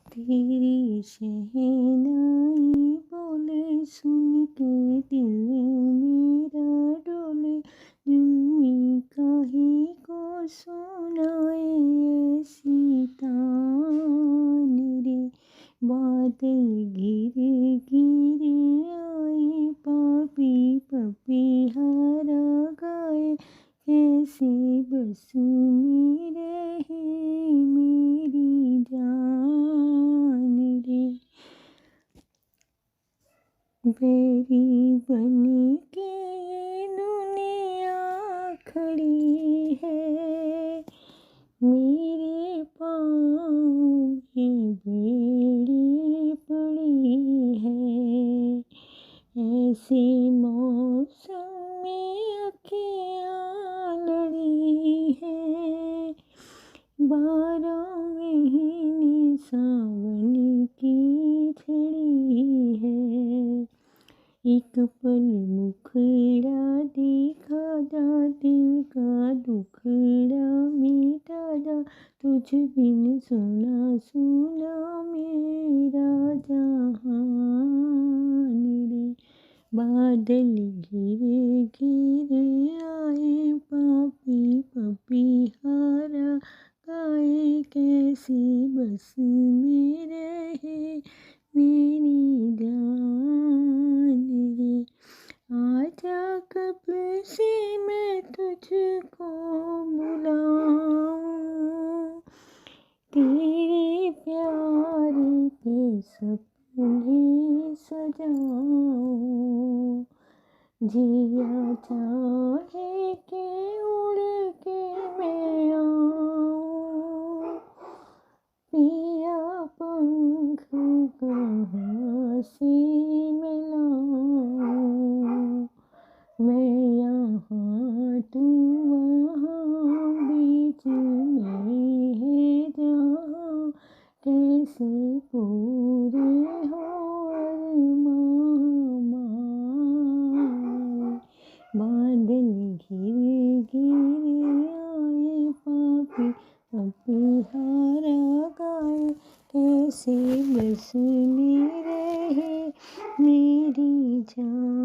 तेरी शहनाई बोले सुन के दिल मेरा डोले, जुल्मी काहे को सुनाए ऐसी तान रे। बादल गिर गिर आए, पापी पपीहारा गाए, कैसे बस में रहे मेरी जान रे। बैरी बन के ये दुनिया खड़ी है, मेरे पाँव में बेड़ी पड़ी है। ऐसे मौसम में अखियाँ लड़ी है, 12 महीने सावन की झड़ी है। एक पल मुखड़ा देखा जा, दिल का दुखड़ा मिटा जा, तुझ बिन सुना सुना मेरा जहान रे। बादल गिर गिर आए, पापी पपीहारा गाए, कैसे बस में रहे मेरी जान रे। आजा कब से मैं तुझको बुलाऊं, तेरे प्यार के सपने सजाऊं। जिया चाहे कि उड़ के मैं आऊं, पिया पंख कहाँ से मिलाऊं। मैं यहाँ तू वहाँ, बीच में है जहाँ, कैसे पूरे हो अरमान। बादल घिर घिर आए, पापी पपीहारा गाए, कैसे बस में रहे मेरी जान।